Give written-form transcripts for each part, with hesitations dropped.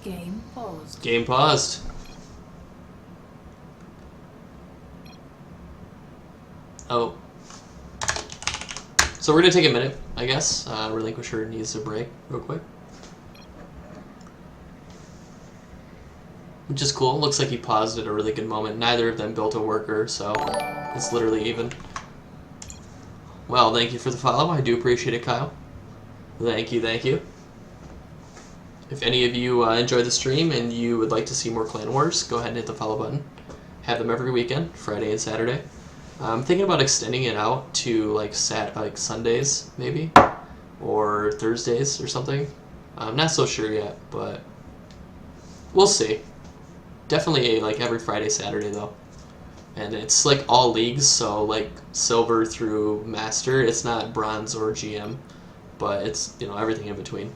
Game paused. Game paused. Oh. So we're going to take a minute, I guess. Relinquisher needs a break real quick. Which is cool. Looks like he paused at a really good moment. Neither of them built a worker, so it's literally even. Well, thank you for the follow. I do appreciate it, Kyle. Thank you, thank you. If any of you enjoy the stream and you would like to see more Clan Wars, go ahead and hit the follow button. Have them every weekend, Friday and Saturday. I'm thinking about extending it out to like Sundays, maybe, or Thursdays or something. I'm not so sure yet, but we'll see. Definitely like every Friday, Saturday though. And it's like all leagues, so like silver through master. It's not bronze or GM, but it's, you know, everything in between.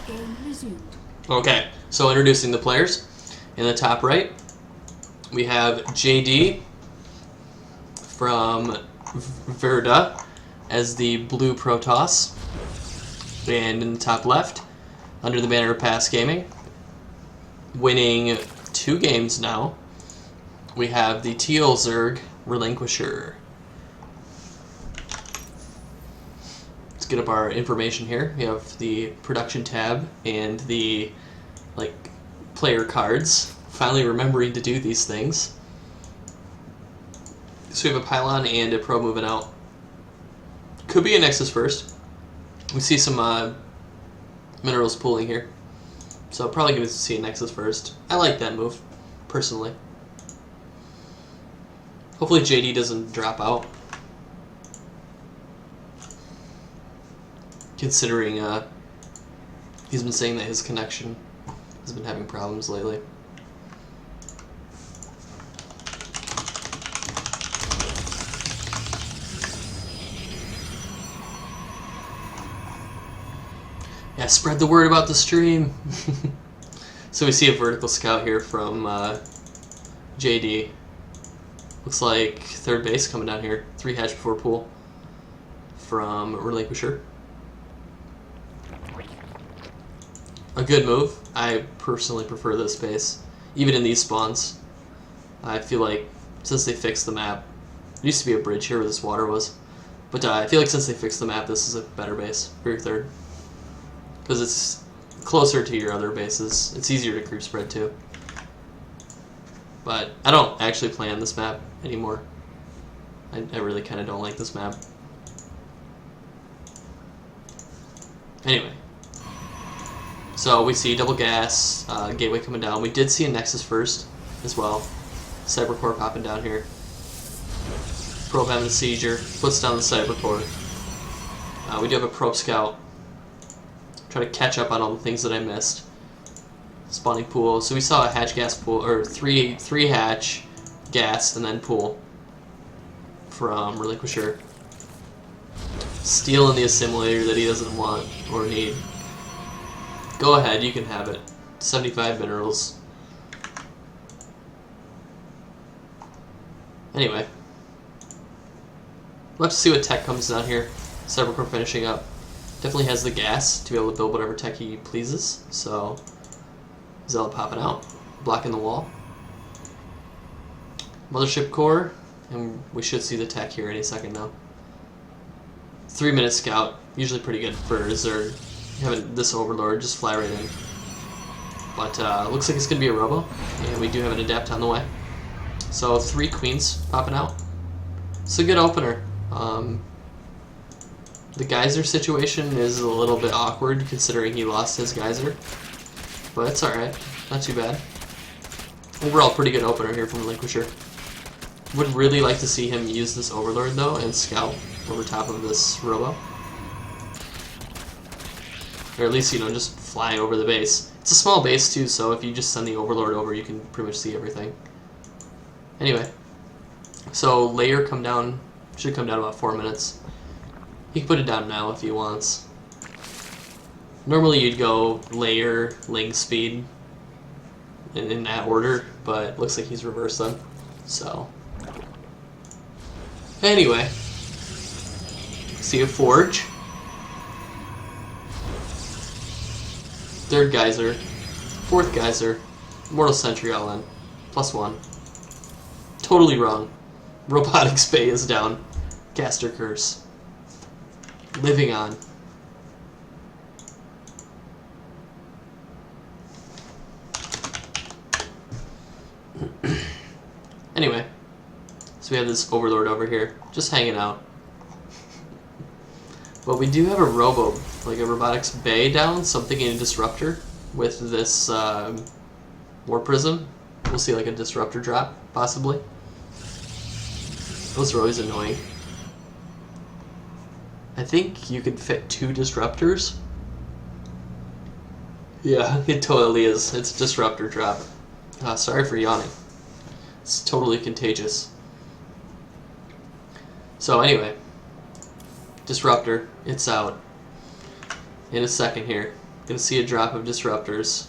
Game resumed. Okay, so introducing the players. In the top right, we have JD from VerD as the blue Protoss. And in the top left, under the banner of PasT Gaming, winning 2 games now, we have the teal Zerg Relinquisher. Let's get up our information here. We have the production tab and the player cards. Finally remembering to do these things. So we have a pylon and a pro moving out. Could be a Nexus first. We see some minerals pooling here. So probably going to see a Nexus first. I like that move, personally. Hopefully JD doesn't drop out. Considering he's been saying that his connection has been having problems lately. Yeah, spread the word about the stream. So we see a vertical scout here from JD. Looks like third base coming down here. 3 hatch before pool from Relinquisher. A good move. I personally prefer this base. Even in these spawns. I feel like since they fixed the map, there used to be a bridge here where this water was. But I feel like since they fixed the map, this is a better base for your third. Because it's closer to your other bases. It's easier to creep spread too. But I don't actually play on this map anymore. I really kind of don't like this map. Anyway. So we see double gas, gateway coming down. We did see a Nexus first as well. Cybercore popping down here. Probe having a seizure. Puts down the Cybercore. We do have a probe scout. Try to catch up on all the things that I missed. Spawning pool. So we saw a hatch gas pool, or three hatch gas and then pool from Relinquisher. Stealing the assimilator that he doesn't want or need. Go ahead, you can have it. 75 minerals. Anyway. We'll have to see what tech comes down here. Cybercore finishing up. Definitely has the gas to be able to build whatever tech he pleases. So, Zealot popping out. Blocking the wall. Mothership core. And we should see the tech here any second now. 3-minute scout. Usually pretty good for Zerg. Having this Overlord just fly right in. But looks like it's going to be a Robo. And we do have an Adept on the way. So 3 Queens popping out. It's a good opener. The Geyser situation is a little bit awkward considering he lost his Geyser. But it's alright. Not too bad. Overall, pretty good opener here from Relinquisher. Would really like to see him use this Overlord though and scout over top of this Robo. Or at least, you know, just fly over the base. It's a small base too, so if you just send the Overlord over, you can pretty much see everything. Anyway. So, layer should come down about 4 minutes. He can put it down now if he wants. Normally you'd go layer, ling, speed in that order, but looks like he's reversed them. So, anyway, see a forge. Third geyser, fourth geyser, mortal sentry all in, +1. Totally wrong. Robotics Bay is down. Caster curse. Living on. Anyway, so we have this overlord over here, just hanging out. But we do have a like a robotics bay down, something in a disruptor with this war prism. We'll see like a disruptor drop, possibly. Those are always annoying. I think you could fit 2 disruptors. Yeah, it totally is. It's a disruptor drop. Sorry for yawning. It's totally contagious. So anyway, disruptor, it's out. In a second here. Gonna see a drop of disruptors.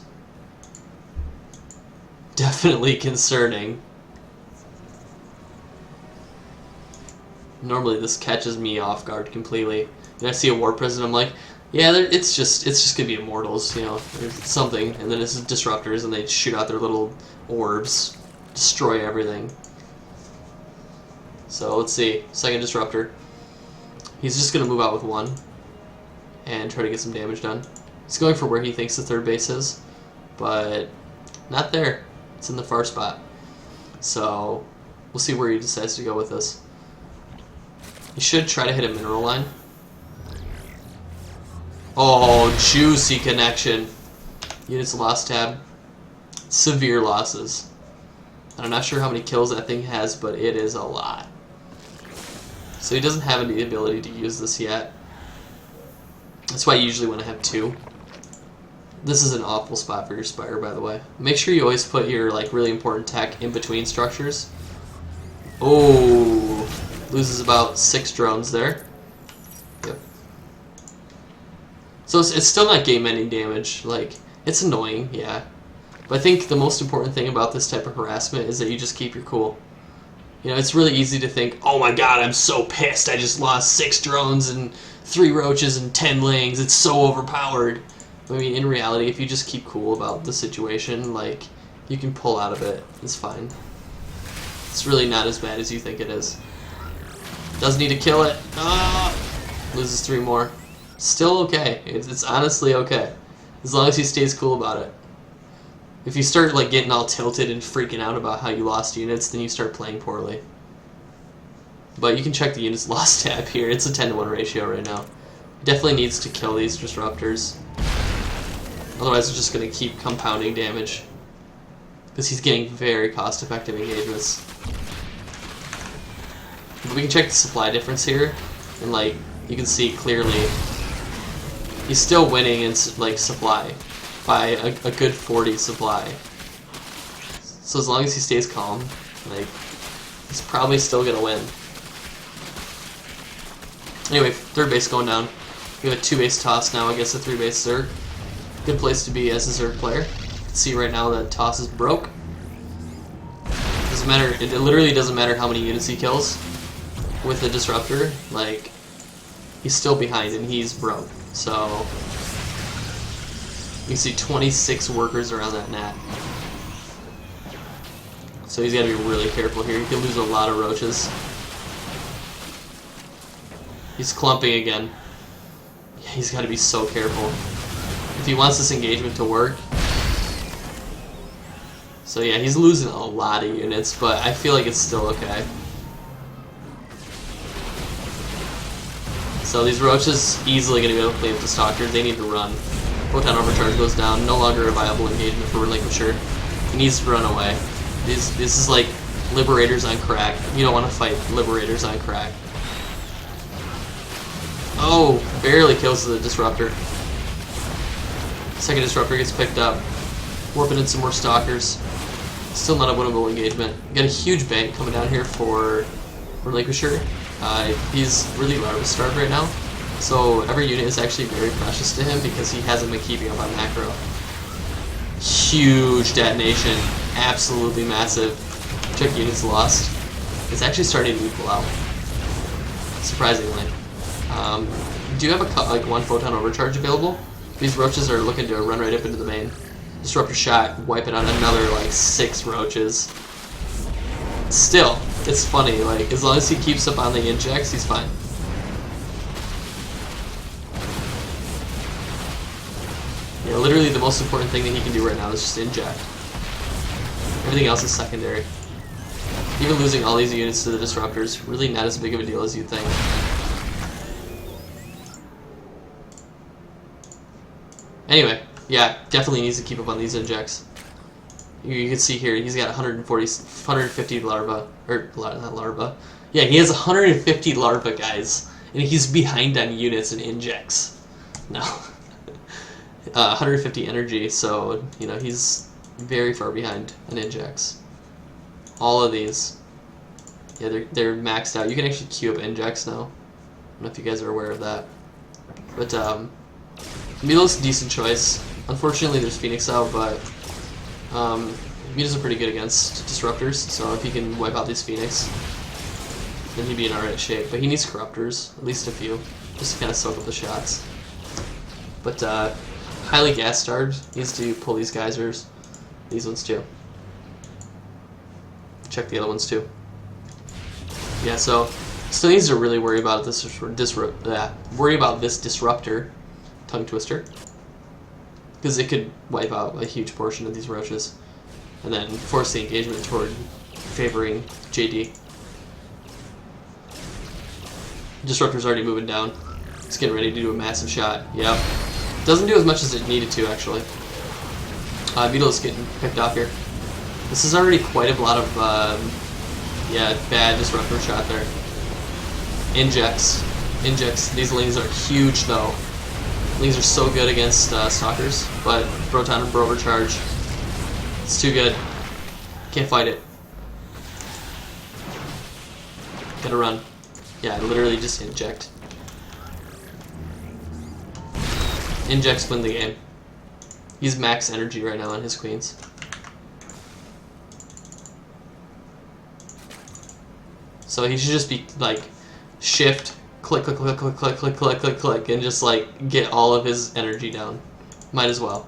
Definitely concerning. Normally this catches me off guard completely. And I see a war prison, I'm like, yeah, it's just gonna be immortals, you know, or something. And then it's disruptors, and they shoot out their little orbs, destroy everything. So let's see, second disruptor. He's just gonna move out with 1 and try to get some damage done. He's going for where he thinks the third base is, but not there. It's in the far spot. So we'll see where he decides to go with this. He should try to hit a mineral line. Oh, juicy connection. Units lost tab. Severe losses. And I'm not sure how many kills that thing has, but it is a lot. So he doesn't have the ability to use this yet. That's why I usually want to have 2. This is an awful spot for your Spire, by the way. Make sure you always put your like really important tech in between structures. Oh, loses about 6 drones there. Yep. So it's still not game-ending damage. Like, it's annoying, yeah. But I think the most important thing about this type of harassment is that you just keep your cool. You know, it's really easy to think, oh my god, I'm so pissed, I just lost 6 drones and 3 roaches and 10 lings, it's so overpowered. I mean, in reality, if you just keep cool about the situation, like, you can pull out of it, it's fine. It's really not as bad as you think it is. Does need to kill it. Ah! Loses 3 more. Still okay. It's honestly okay. As long as he stays cool about it. If you start like getting all tilted and freaking out about how you lost units, then you start playing poorly. But you can check the units lost tab here. It's a 10-to-1 ratio right now. He definitely needs to kill these disruptors. Otherwise it's just going to keep compounding damage. Because he's getting very cost-effective engagements. But we can check the supply difference here, and like you can see clearly he's still winning in like supply by a good 40 supply. So as long as he stays calm, like he's probably still gonna win. Anyway, third base going down. We have a 2-base toss now against a 3-base Zerg. Good place to be as a Zerg player. You can see right now that toss is broke. Doesn't matter. It literally doesn't matter how many units he kills with the disruptor. Like, he's still behind and he's broke. So you can see 26 workers around that net. So he's got to be really careful here. He could lose a lot of roaches. He's clumping again. Yeah, he's got to be so careful if he wants this engagement to work. So yeah, he's losing a lot of units, but I feel like it's still okay. So these roaches easily going to be able to play up the Stalker. They need to run. Photon Overcharge goes down. No longer a viable engagement for Relinquisher. He needs to run away. This is like Liberators on crack. You don't want to fight Liberators on crack. Oh, barely kills the Disruptor. Second Disruptor gets picked up. Warping in some more Stalkers. Still not a winnable engagement. Got a huge bank coming down here for Relinquisher. He's really larva starved right now. So every unit is actually very precious to him because he hasn't been keeping up on macro. Huge detonation, absolutely massive. Took units lost. It's actually starting to equal out, surprisingly. Do you have like one photon overcharge available? These roaches are looking to run right up into the main. Disruptor shot, wiping out another like 6 roaches. Still, it's funny, like as long as he keeps up on the injects, he's fine. Yeah, literally the most important thing that he can do right now is just inject. Everything else is secondary. Even losing all these units to the disruptors, really not as big of a deal as you'd think. Anyway, yeah, definitely needs to keep up on these injects. You can see here, he's got 150 larvae, or not larvae. Yeah, he has 150 larvae, guys, and he's behind on units and injects. No. 150 energy, so, you know, he's very far behind on injects. All of these. Yeah, they're maxed out. You can actually queue up injects now. I don't know if you guys are aware of that. But, Milo's a decent choice. Unfortunately, there's Phoenix out, but Mito's are pretty good against disruptors, so if he can wipe out these Phoenix, then he'd be in alright shape. But he needs corruptors, at least a few, just to kind of soak up the shots. But highly gas-starved, needs to pull these geysers, these ones too. Check the other ones too. Yeah, so still needs to really worry about this disruptor, tongue twister, because it could wipe out a huge portion of these roaches, and then force the engagement toward favoring JD. Disruptor's already moving down. It's getting ready to do a massive shot. Yep. Doesn't do as much as it needed to, actually. Beetle's getting picked off here. This is already quite a lot of, yeah, bad disruptor shot there. Injects. These lings are huge, though. Lings are so good against stalkers, but Proton and Overcharge, it's too good. Can't fight it. Gotta run. Yeah, literally just inject. Injects win the game. He's max energy right now on his queens. So he should just be like shift, click, click, click, click, click, click, click, click, click, and just like get all of his energy down. Might as well.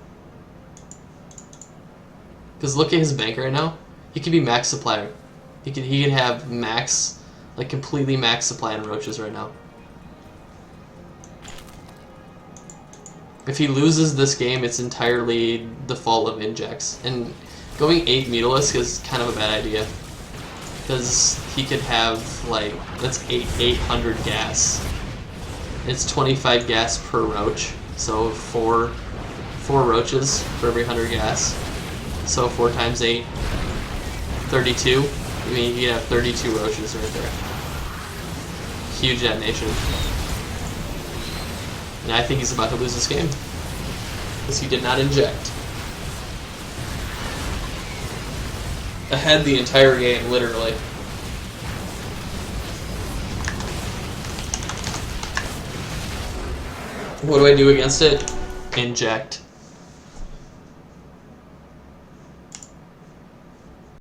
Because look at his bank right now. He could be max supply. He could have max, like completely max supply on roaches right now. If he loses this game, it's entirely the fault of injects. And going 8 Mutalisk is kind of a bad idea. Because he could have, like, that's 800 gas. It's 25 gas per roach. So 4 roaches for every 100 gas. So 4 times 8, 32. I mean, you have 32 roaches right there. Huge detonation. And I think he's about to lose this game. Because he did not inject. Ahead the entire game, literally. What do I do against it? Inject.